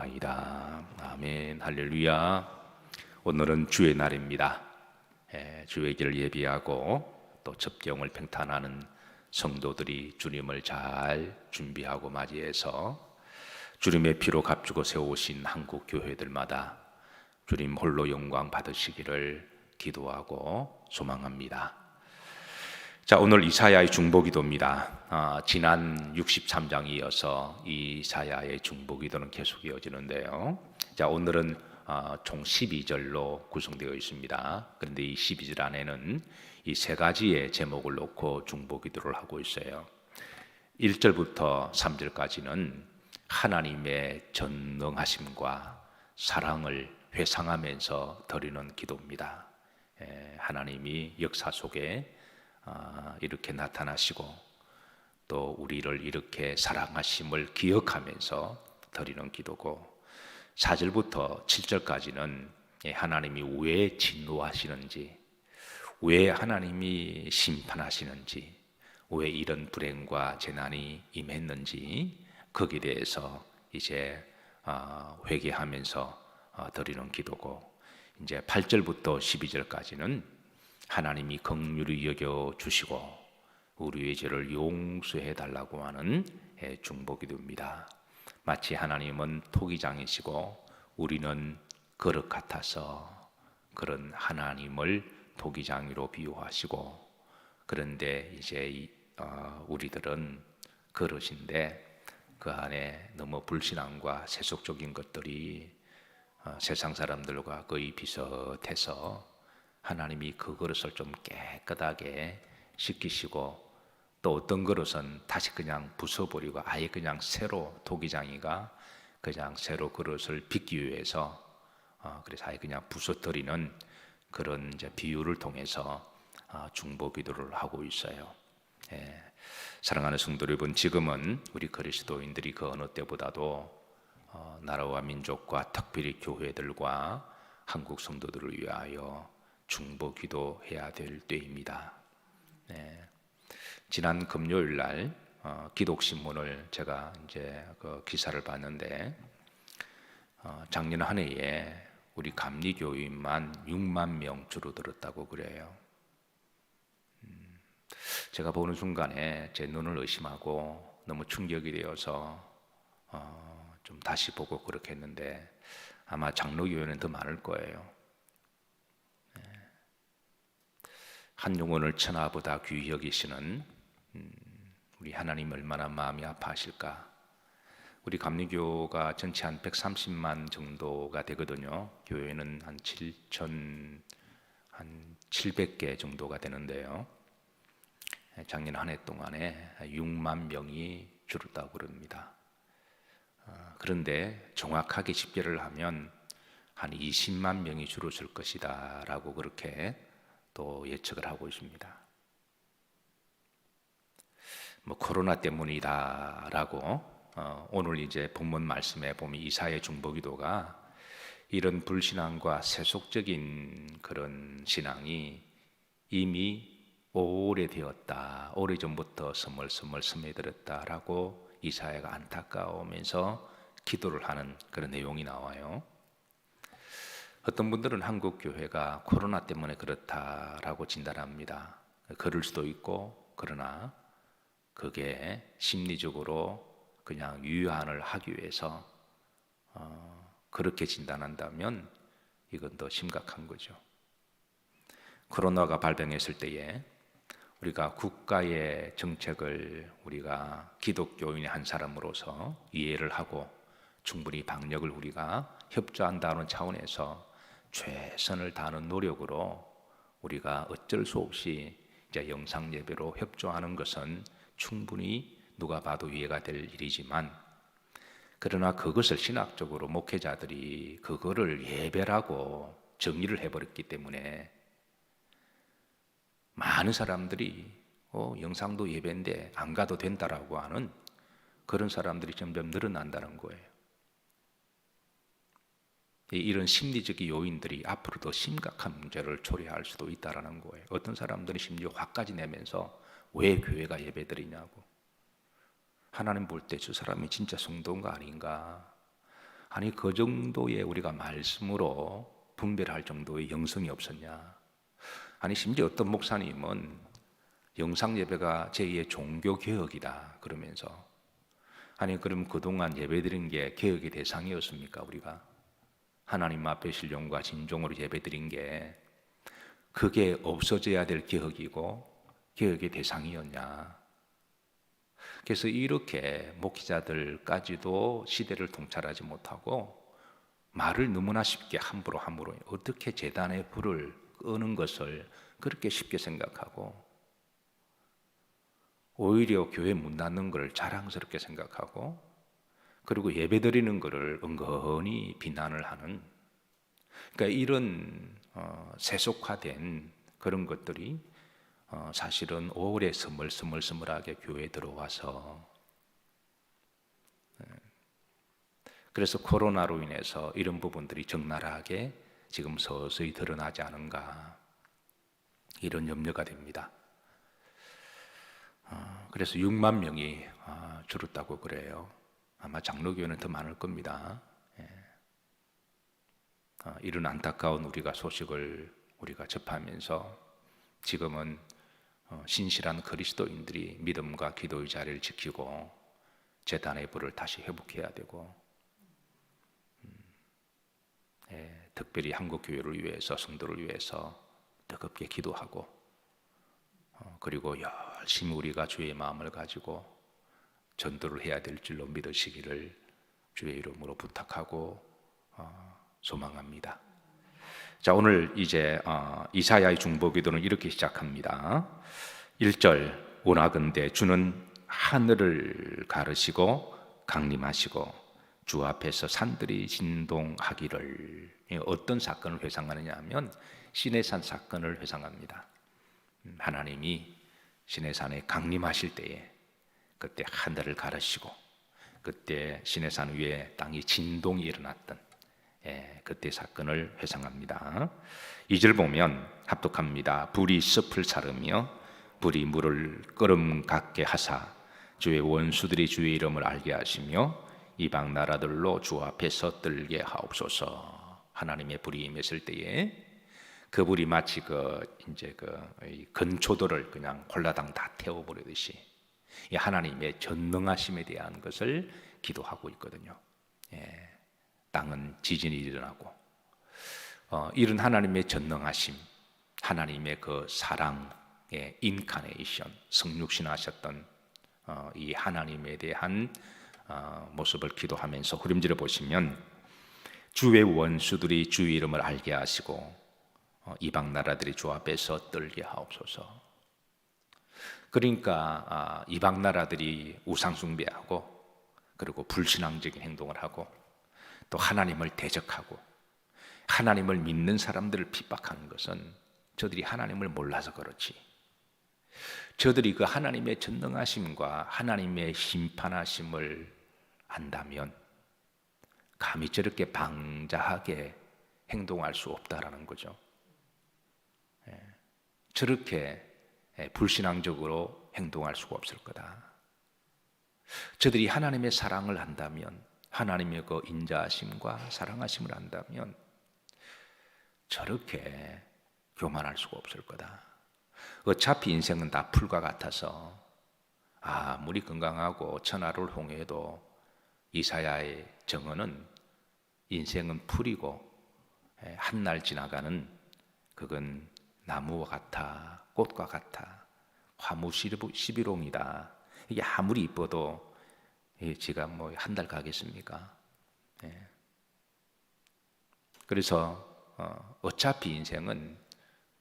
감사합니다. 아멘, 할렐루야. 오늘은 주의 날입니다. 주의 길을 예비하고 또 접경을 평탄하는 성도들이 주님을 잘 준비하고 맞이해서 주님의 피로 값주고 세우신 한국 교회들마다 주님 홀로 영광 받으시기를 기도하고 소망합니다. 자, 오늘 이사야의 중보기도입니다. 지난 63장 이어서 이사야의 중보기도는 계속 이어지는데요. 자, 오늘은 총 12절로 구성되어 있습니다. 그런데 이 12절 안에는 이 세 가지의 제목을 놓고 중보기도를 하고 있어요. 1절부터 3절까지는 하나님의 전능하심과 사랑을 회상하면서 드리는 기도입니다. 하나님이 역사 속에 이렇게 나타나시고 또 우리를 이렇게 사랑하심을 기억하면서 드리는 기도고, 4절부터 7절까지는 하나님이 왜 진노하시는지, 왜 하나님이 심판하시는지, 왜 이런 불행과 재난이 임했는지 거기에 대해서 이제 회개하면서 드리는 기도고, 이제 8절부터 12절까지는 하나님이 긍휼히 여겨 주시고 우리의 죄를 용서해 달라고 하는 중보기도입니다. 마치 하나님은 토기장이시고 우리는 그릇 같아서 그런 하나님을 토기장이로 비유하시고, 그런데 이제 우리들은 그릇인데 그 안에 너무 불신앙과 세속적인 것들이 세상 사람들과 거의 비슷해서 하나님이 그 그릇을 좀 깨끗하게 씻기시고, 또 어떤 그릇은 다시 그냥 부숴버리고 아예 그냥 새로, 토기장이가 그냥 새로 그릇을 빚기 위해서 그래서 아예 그냥 부숴버리는 그런 이제 비유를 통해서 중보기도를 하고 있어요. 사랑하는 성도 여러분, 지금은 우리 그리스도인들이 그 어느 때보다도 나라와 민족과 특별히 교회들과 한국 성도들을 위하여 중보기도해야 될 때입니다. 지난 금요일 날 기독신문을 제가 이제 그 기사를 봤는데 작년 한 해에 우리 감리교인만 6만 명 줄어들었다고 그래요. 제가 보는 순간에 제 눈을 의심하고 너무 충격이 되어서 좀 다시 보고 그렇게 했는데, 아마 장로교회는 더 많을 거예요. 한 영혼을 천하보다 귀히 여기시는 우리 하나님 얼마나 마음이 아파하실까. 우리 감리교가 전체 한 130만 정도가 되거든요. 교회는 한 700개 정도가 되는데요. 작년 한 해 동안에 6만 명이 줄었다고 그럽니다. 그런데 정확하게 집계를 하면 한 20만 명이 줄었을 것이다 라고 그렇게 또 예측을 하고 있습니다. 코로나 때문이다 라고 오늘 이제 본문 말씀에 보면 이사야의 중보기도가 이런 불신앙과 세속적인 그런 신앙이 이미 오래되었다, 오래전부터 스멀스멀 스며들었다라고 이사야가 안타까우면서 기도를 하는 그런 내용이 나와요. 어떤 분들은 한국 교회가 코로나 때문에 그렇다라고 진단합니다. 그럴 수도 있고, 그러나 그게 심리적으로 그냥 유한을 하기 위해서 그렇게 진단한다면 이건 더 심각한 거죠. 코로나가 발병했을 때에 우리가 국가의 정책을 우리가 기독교인의 한 사람으로서 이해를 하고 충분히 방역을 우리가 협조한다는 차원에서 최선을 다하는 노력으로 우리가 어쩔 수 없이 이제 영상 예배로 협조하는 것은 충분히 누가 봐도 이해가 될 일이지만, 그러나 그것을 신학적으로 목회자들이 그거를 예배라고 정의를 해버렸기 때문에 많은 사람들이 영상도 예배인데 안 가도 된다라고 하는 그런 사람들이 점점 늘어난다는 거예요. 이런 심리적인 요인들이 앞으로 더 심각한 문제를 초래할 수도 있다는 거예요. 어떤 사람들이 심지어 화까지 내면서 왜 교회가 예배드리냐고, 하나님 볼 때 저 사람이 진짜 성도인가 아닌가, 아니 그 정도의 우리가 말씀으로 분별할 정도의 영성이 없었냐? 아니 심지어 어떤 목사님은 영상 예배가 제2의 종교 개혁이다 그러면서, 아니 그럼 그동안 예배드린 게 개혁의 대상이었습니까? 우리가 하나님 앞에 신령과 진정으로 예배드린 게 그게 없어져야 될 개혁이고 개혁의 대상이었냐? 그래서 이렇게 목회자들까지도 시대를 통찰하지 못하고 말을 너무나 쉽게 함부로 어떻게 제단의 불을 끄는 것을 그렇게 쉽게 생각하고, 오히려 교회 문 닫는 것을 자랑스럽게 생각하고, 그리고 예배드리는 것을 은근히 비난을 하는, 그러니까 이런 세속화된 그런 것들이 사실은 오래 스물스물하게 교회에 들어와서, 그래서 코로나로 인해서 이런 부분들이 적나라하게 지금 서서히 드러나지 않은가, 이런 염려가 됩니다. 그래서 6만 명이 줄었다고 그래요. 아마 장로교회는 더 많을 겁니다. 이런 안타까운 소식을 우리가 접하면서 지금은 신실한 그리스도인들이 믿음과 기도의 자리를 지키고 제단의 불을 다시 회복해야 되고, 특별히 한국 교회를 위해서, 성도를 위해서 뜨겁게 기도하고, 그리고 열심히 우리가 주의 마음을 가지고 전도를 해야 될 줄로 믿으시기를 주의 이름으로 부탁하고 소망합니다. 자, 오늘 이제 이사야의 중보기도는 이렇게 시작합니다. 1절, 원하건대 주는 하늘을 가르시고 강림하시고 주 앞에서 산들이 진동하기를. 어떤 사건을 회상하느냐 하면 시내산 사건을 회상합니다. 하나님이 시내산에 강림하실 때에 그때 하늘을 가르시고 그때 시내산 위에 땅이 진동이 일어났던 그때 사건을 회상합니다. 2절 보면 합독합니다. 불이 숲을 사르며 불이 물을 끓음 같게 하사 주의 원수들이 주의 이름을 알게 하시며 이방 나라들로 주 앞에서 떨게 하옵소서. 하나님의 불이 임했을 때에 그 불이 마치 건초들을 그냥 홀라당 다 태워버리듯이 이 하나님의 전능하심에 대한 것을 기도하고 있거든요. 땅은 지진이 일어나고 이런 하나님의 전능하심, 하나님의 그 사랑의 인카네이션, 성육신하셨던 이 하나님에 대한 모습을 기도하면서 후렴지를 보시면 주의 원수들이 주의 이름을 알게 하시고 이방 나라들이 주 앞에서 떨게 하옵소서. 그러니까 이방 나라들이 우상 숭배하고 그리고 불신앙적인 행동을 하고 또 하나님을 대적하고 하나님을 믿는 사람들을 핍박하는 것은 저들이 하나님을 몰라서 그렇지, 저들이 그 하나님의 전능하심과 하나님의 심판하심을 안다면 감히 저렇게 방자하게 행동할 수 없다라는 거죠. 저렇게 불신앙적으로 행동할 수가 없을 거다. 저들이 하나님의 사랑을 안다면, 하나님의 그 인자하심과 사랑하심을 안다면 저렇게 교만할 수가 없을 거다. 어차피 인생은 다 풀과 같아서 아무리 건강하고 천하를 홍해도 이사야의 정언은 인생은 풀이고 한 날 지나가는 그건 나무와 같아, 꽃과 같아, 화무 시비롱이다. 이게 아무리 이뻐도 지가 뭐 한 달 가겠습니까? 그래서 어차피 인생은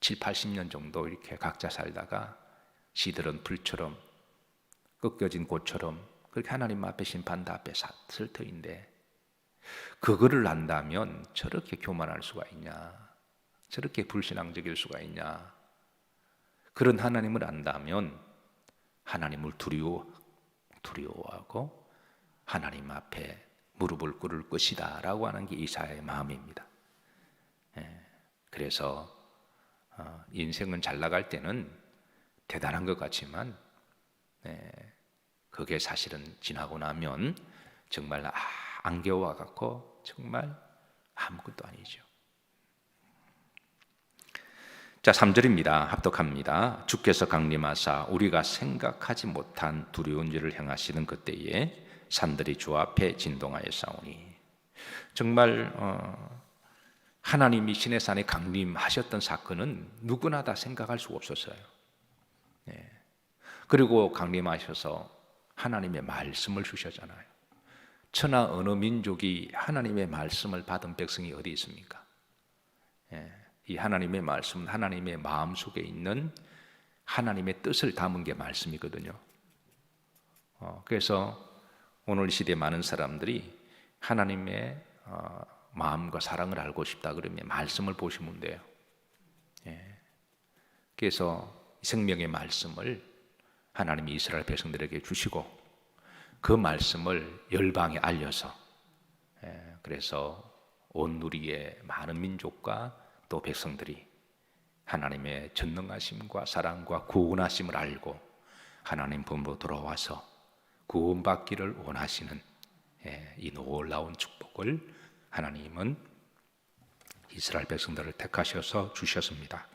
7, 80년 정도 이렇게 각자 살다가 시들은 풀처럼 꺾여진 꽃처럼 그렇게 하나님 앞에 심판대 앞에 설 터인데, 그거를 안다면 저렇게 교만할 수가 있냐, 저렇게 불신앙적일 수가 있냐. 그런 하나님을 안다면 하나님을 두려워하고 하나님 앞에 무릎을 꿇을 것이다 라고 하는 게 이사야의 마음입니다. 그래서 인생은 잘 나갈 때는 대단한 것 같지만 그게 사실은 지나고 나면 정말 안개와 같고 정말 아무것도 아니죠. 자, 3절입니다. 합독합니다. 주께서 강림하사 우리가 생각하지 못한 두려운 일을 행하시는 그때에 산들이 주 앞에 진동하여 싸우니. 정말 하나님이 시내산에 강림하셨던 사건은 누구나 다 생각할 수가 없었어요. 네. 그리고 강림하셔서 하나님의 말씀을 주셨잖아요. 천하 어느 민족이 하나님의 말씀을 받은 백성이 어디 있습니까? 네. 이 하나님의 말씀은 하나님의 마음속에 있는 하나님의 뜻을 담은 게 말씀이거든요. 그래서 오늘 시대에 많은 사람들이 하나님의 마음과 사랑을 알고 싶다 그러면 말씀을 보시면 돼요. 그래서 생명의 말씀을 하나님이 이스라엘 백성들에게 주시고 그 말씀을 열방에 알려서 그래서 온 누리의 많은 민족과 또 백성들이 하나님의 전능하심과 사랑과 구원하심을 알고 하나님 본부로 돌아와서 구원받기를 원하시는 이 놀라운 축복을 하나님은 이스라엘 백성들을 택하셔서 주셨습니다.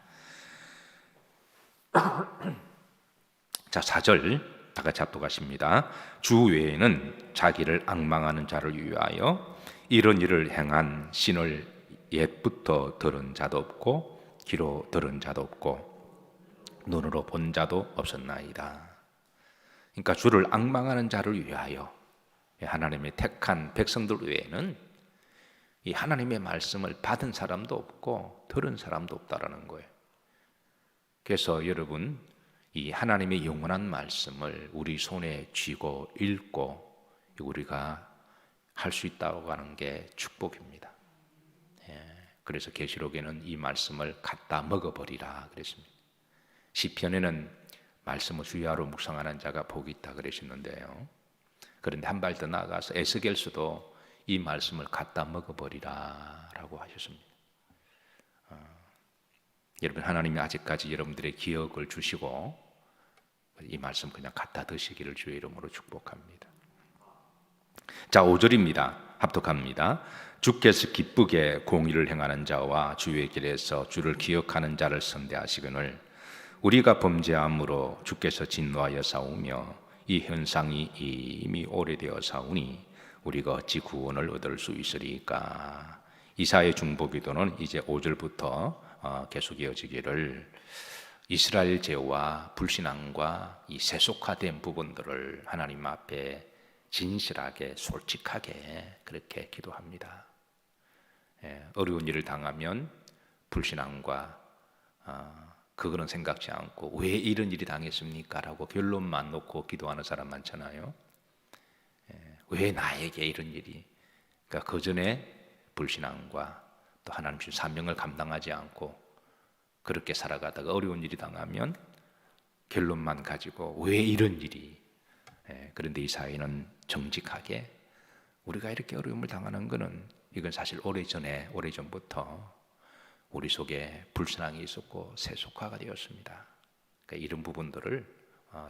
자, 4절 다 같이 합독하십니다. 주 외에는 자기를 앙망하는 자를 위하여 이런 일을 행한 신을 옛부터 들은 자도 없고 귀로 들은 자도 없고 눈으로 본 자도 없었나이다. 그러니까 주를 앙망하는 자를 위하여 하나님의 택한 백성들 외에는 이 하나님의 말씀을 받은 사람도 없고 들은 사람도 없다라는 거예요. 그래서 여러분, 이 하나님의 영원한 말씀을 우리 손에 쥐고 읽고 우리가 할 수 있다고 하는 게 축복입니다. 그래서 계시록에는 이 말씀을 갖다 먹어버리라 그랬습니다. 시편에는 말씀을 주야로 묵상하는 자가 복이 있다 그러시는데요. 그런데 한 발 더 나아가서 에스겔서도 이 말씀을 갖다 먹어버리라 라고 하셨습니다. 여러분, 하나님이 아직까지 여러분들의 기억을 주시고 이 말씀 그냥 갖다 드시기를 주의 이름으로 축복합니다. 자, 5절입니다. 합독합니다. 주께서 기쁘게 공의를 행하는 자와 주의 길에서 주를 기억하는 자를 선대하시거늘 우리가 범죄함으로 주께서 진노하여 싸우며 이 현상이 이미 오래되어 싸우니 우리가 어찌 구원을 얻을 수 있으리까. 이사의 중보기도는 이제 5절부터 계속 이어지기를 이스라엘 죄와 불신앙과 이 세속화된 부분들을 하나님 앞에 진실하게 솔직하게 그렇게 기도합니다. 어려운 일을 당하면 불신앙과 그거는 생각지 않고 왜 이런 일이 당했습니까? 라고 결론만 놓고 기도하는 사람 많잖아요. 왜 나에게 이런 일이? 그러니까 그 전에 불신앙과 또 하나님 주신 사명을 감당하지 않고 그렇게 살아가다가 어려운 일이 당하면 결론만 가지고 왜 이런 일이? 그런데 이 사회는 정직하게 우리가 이렇게 어려움을 당하는 것은 이건 사실 오래전부터 우리 속에 불신앙이 있었고 세속화가 되었습니다. 그러니까 이런 부분들을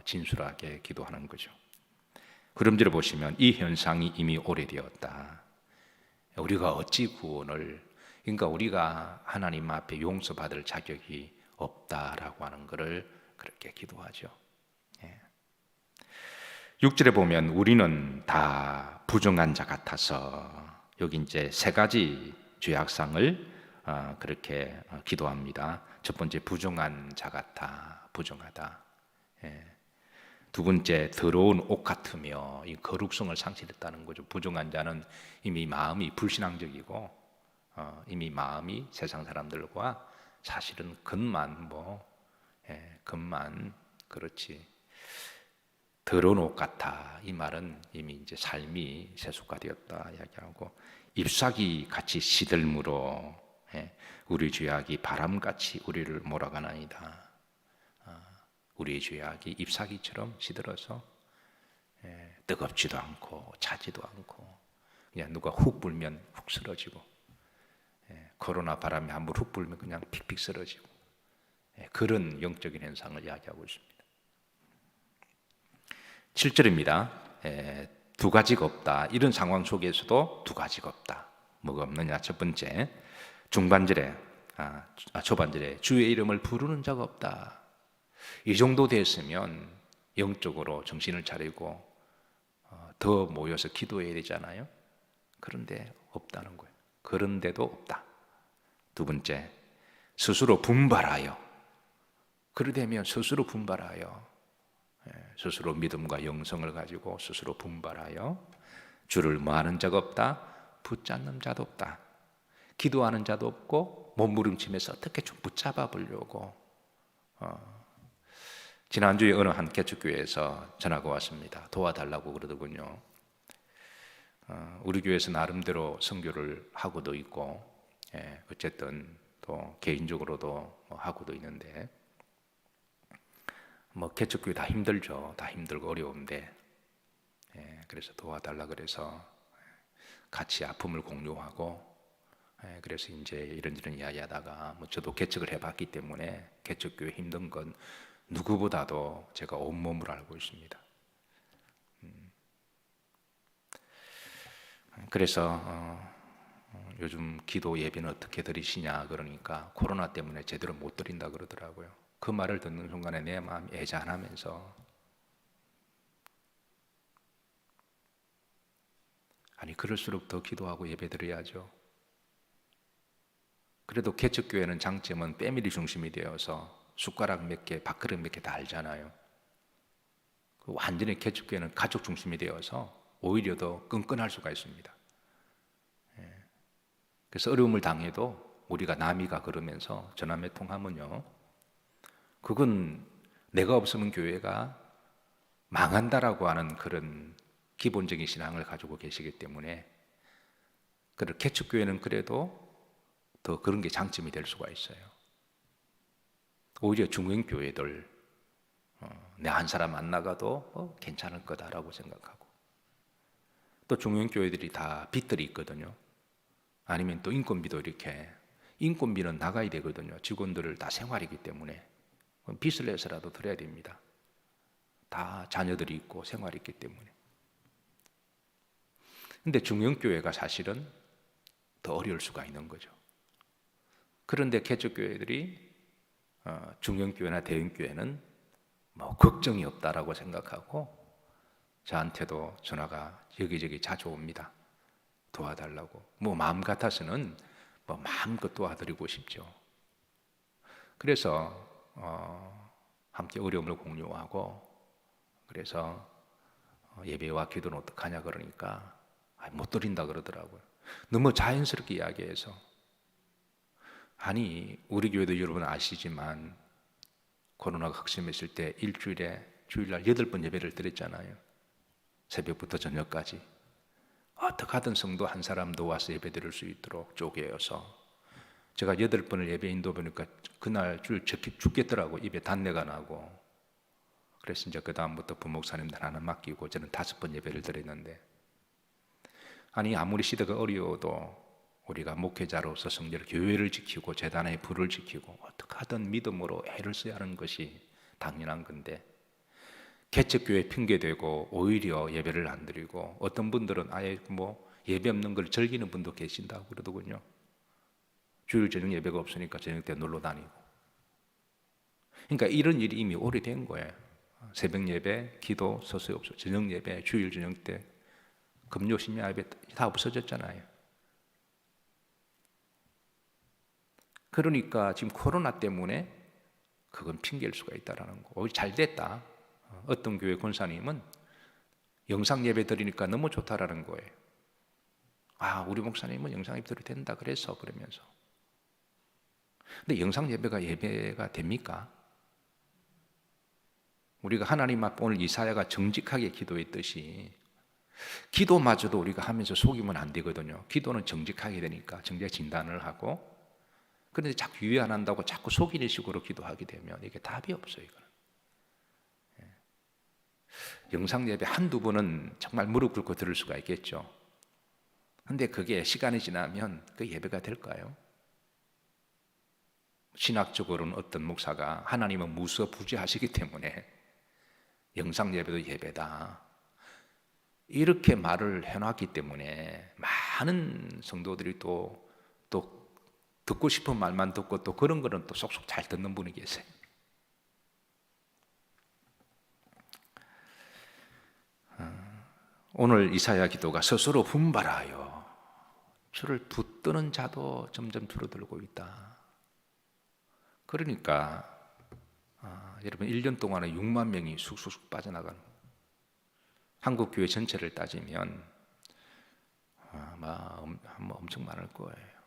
진술하게 기도하는 거죠. 그림들을 보시면 이 현상이 이미 오래되었다. 우리가 어찌 구원을, 그러니까 우리가 하나님 앞에 용서받을 자격이 없다라고 하는 것을 그렇게 기도하죠. 6절에 보면 우리는 다 부정한 자 같아서, 여기 이제 세 가지 죄악상을 그렇게 기도합니다. 첫 번째, 부정한 자 같아, 부정하다. 두 번째, 더러운 옷 같으며, 이 거룩성을 상실했다는 거죠. 부정한 자는 이미 마음이 불신앙적이고 이미 마음이 세상 사람들과 사실은 겉만 겉만 그렇지. 더러운 옷 같아, 이 말은 이미 이제 삶이 세속화되었다 이야기하고, 잎사귀 같이 시들므로 우리 죄악이 바람같이 우리를 몰아가나이다. 우리의 죄악이 잎사귀처럼 시들어서 뜨겁지도 않고 차지도 않고 그냥 누가 훅 불면 훅 쓰러지고, 코로나 바람이 한번 훅 불면 그냥 픽픽 쓰러지고, 그런 영적인 현상을 이야기하고 있습니다. 7절입니다. 두 가지가 없다. 이런 상황 속에서도 두 가지가 없다. 뭐가 없느냐? 첫 번째, 초반절에 주의 이름을 부르는 자가 없다. 이 정도 됐으면 영적으로 정신을 차리고 더 모여서 기도해야 되잖아요. 그런데 없다는 거예요. 그런데도 없다. 두 번째, 스스로 분발하여. 그러되면 스스로 분발하여, 스스로 믿음과 영성을 가지고 스스로 분발하여 주를 뭐하는 자가 없다? 붙잡는 자도 없다. 기도하는 자도 없고 몸부림치면서 어떻게 좀 붙잡아 보려고. 지난주에 어느 한 개척교회에서 전화가 왔습니다. 도와달라고 그러더군요. 우리 교회에서 나름대로 선교를 하고도 있고, 어쨌든 또 개인적으로도 하고도 있는데, 뭐 개척교회 다 힘들죠. 다 힘들고 어려운데, 그래서 도와달라 그래서 같이 아픔을 공유하고, 그래서 이제 이런저런 이야기하다가 뭐 저도 개척을 해봤기 때문에 개척교회 힘든 건 누구보다도 제가 온몸으로 알고 있습니다. 그래서 요즘 기도 예배는 어떻게 드리시냐 그러니까 코로나 때문에 제대로 못 드린다 그러더라고요. 그 말을 듣는 순간에 내 마음이 애잔하면서, 아니 그럴수록 더 기도하고 예배 드려야죠. 그래도 개척교회는 장점은 패밀리 중심이 되어서 숟가락 몇 개, 밥그릇 몇 개 다 알잖아요. 완전히 개척교회는 가족 중심이 되어서 오히려 더 끈끈할 수가 있습니다. 그래서 어려움을 당해도 우리가 남이가 그러면서 전화 몇 통 하면요, 그건 내가 없으면 교회가 망한다라고 하는 그런 기본적인 신앙을 가지고 계시기 때문에, 그런 개척교회는 그래도 더 그런 게 장점이 될 수가 있어요. 오히려 중흥교회들 내 한 사람 안 나가도 괜찮을 거다라고 생각하고, 또 중흥교회들이 다 빚들이 있거든요. 아니면 또 인건비도 이렇게, 인건비는 나가야 되거든요. 직원들을 다 생활이기 때문에 빚을 내서라도 드려야 됩니다. 다 자녀들이 있고 생활이 있기 때문에. 근데 중흥교회가 사실은 더 어려울 수가 있는 거죠. 그런데 개척교회들이 중형교회나 대형교회는 뭐 걱정이 없다라고 생각하고 저한테도 전화가 여기저기 자주 옵니다. 도와달라고. 뭐 마음 같아서는 뭐 마음껏 도와드리고 싶죠. 그래서 함께 어려움을 공유하고, 그래서 예배와 기도는 어떡하냐 그러니까 못 드린다 그러더라고요. 너무 자연스럽게 이야기해서. 아니 우리 교회도 여러분 아시지만 코로나가 확심했을 때 일주일에 주일날 8번 예배를 드렸잖아요. 새벽부터 저녁까지. 어떻게 하든 성도 한 사람도 와서 예배 드릴 수 있도록 쪼개어서 제가 8번을 예배 인도 보니까 그날 줄 죽겠더라고. 입에 단내가 나고. 그래서 이제 그 다음부터 부목사님들 하나 맡기고 저는 5번 예배를 드렸는데, 아니 아무리 시대가 어려워도 우리가 목회자로서 성전 교회를 지키고 제단의 불을 지키고 어떻게 하든 믿음으로 애를 써야 하는 것이 당연한 건데, 개척교회 핑계대고 오히려 예배를 안 드리고, 어떤 분들은 아예 뭐 예배 없는 걸 즐기는 분도 계신다고 그러더군요. 주일 저녁 예배가 없으니까 저녁 때 놀러 다니고. 그러니까 이런 일이 이미 오래된 거예요. 새벽 예배, 기도, 서서히 없어. 저녁 예배, 주일 저녁 때 금요 심야 예배 다 없어졌잖아요. 그러니까 지금 코로나 때문에 그건 핑계일 수가 있다라는 거. 오히려 잘 됐다. 어떤 교회 권사님은 영상 예배 드리니까 너무 좋다라는 거예요. 아, 우리 목사님은 영상 예배 드려도 된다 그래서 그러면서. 근데 영상 예배가 됩니까? 우리가 하나님 앞에 오늘 이사야가 정직하게 기도했듯이 기도마저도 우리가 하면서 속이면 안 되거든요. 기도는 정직하게 되니까 정직 진단을 하고, 그런데 자꾸 유예 안 한다고 자꾸 속이는 식으로 기도하게 되면 이게 답이 없어요. 이거는. 영상 예배 한두 번은 정말 무릎 꿇고 들을 수가 있겠죠. 그런데 그게 시간이 지나면 그 예배가 될까요? 신학적으로는 어떤 목사가 하나님은 무서부지하시기 때문에 영상 예배도 예배다. 이렇게 말을 해놨기 때문에 많은 성도들이 또 듣고 싶은 말만 듣고 또 그런 거는 또 쏙쏙 잘 듣는 분이 계세요. 오늘 이사야 기도가 스스로 분발하여 주를 붙드는 자도 점점 줄어들고 있다. 그러니까 여러분 1년 동안에 6만 명이 쑥쑥 빠져나가는, 한국 교회 전체를 따지면 아마 엄청 많을 거예요.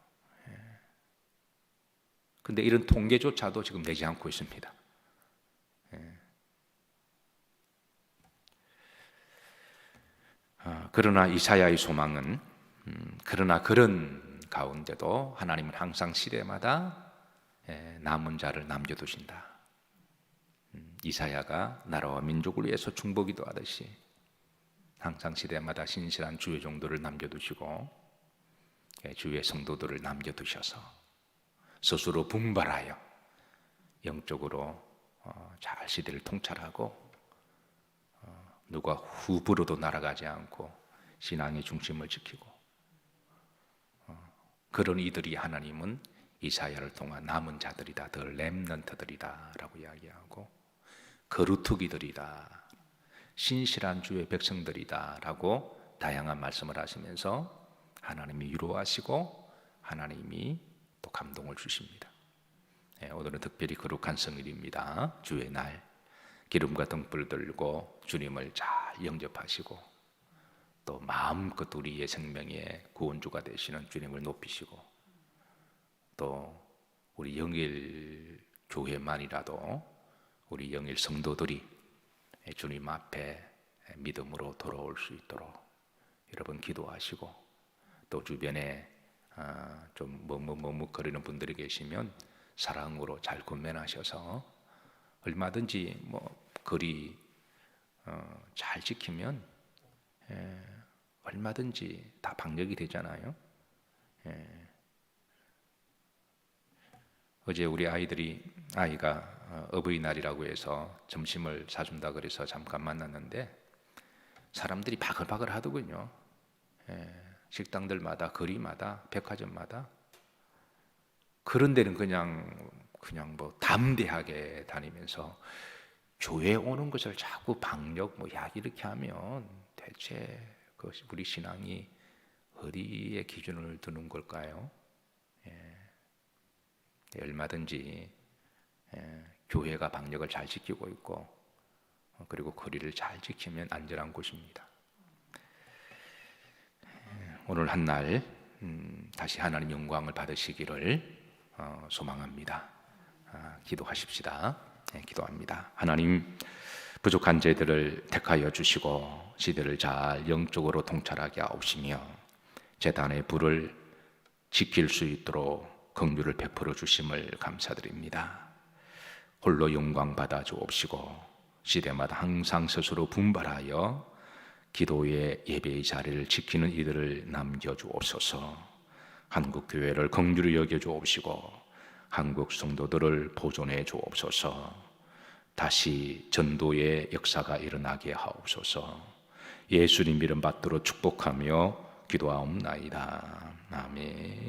근데 이런 통계조차도 지금 내지 않고 있습니다. 그러나 이사야의 소망은 그러나 그런 가운데도 하나님은 항상 시대마다 남은 자를 남겨두신다. 이사야가 나라와 민족을 위해서 중보기도 하듯이 항상 시대마다 신실한 주의 종들을 남겨두시고 주의 성도들을 남겨두셔서 스스로 분발하여 영적으로 잘 시대를 통찰하고 누가 후불어도 날아가지 않고 신앙의 중심을 지키고 그런 이들이 하나님은 이사야를 통한 남은 자들이다, 더 렘넌트들이다 라고 이야기하고 거루투기들이다, 신실한 주의 백성들이다 라고 다양한 말씀을 하시면서 하나님이 위로하시고 하나님이 또 감동을 주십니다. 오늘은 특별히 거룩한 성일입니다. 주의 날 기름과 등불 들고 주님을 잘 영접하시고 또 마음껏 우리의 생명의 구원주가 되시는 주님을 높이시고 또 우리 영일 교회만이라도 우리 영일 성도들이 주님 앞에 믿음으로 돌아올 수 있도록 여러분 기도하시고 또 주변에 좀 머뭇거리는 분들이 계시면 사랑으로 잘 권면하셔서 얼마든지 거리 잘 지키면 얼마든지 다 방역이 되잖아요. 어제 우리 아이가 어버이날이라고 해서 점심을 사준다 그래서 잠깐 만났는데 사람들이 바글바글 하더군요. 식당들마다 거리마다 백화점마다. 그런 데는 그냥 담대하게 다니면서 교회 오는 것을 자꾸 방역 약 이렇게 하면 대체 우리 신앙이 어디에 기준을 두는 걸까요? 얼마든지 교회가 방역을 잘 지키고 있고 그리고 거리를 잘 지키면 안전한 곳입니다. 오늘 한날 다시 하나님 영광을 받으시기를 소망합니다. 기도하십시다. 기도합니다. 하나님, 부족한 저희들을 택하여 주시고 시대를 잘 영적으로 통찰하게 하옵시며 제단의 불을 지킬 수 있도록 긍휼을 베풀어 주심을 감사드립니다. 홀로 영광 받아 주옵시고 시대마다 항상 스스로 분발하여 기도의 예배의 자리를 지키는 이들을 남겨주옵소서. 한국 교회를 긍휼히 여겨 주옵시고 한국 성도들을 보존해 주옵소서. 다시 전도의 역사가 일어나게 하옵소서. 예수님 이름 받들어 축복하며 기도하옵나이다. 아멘.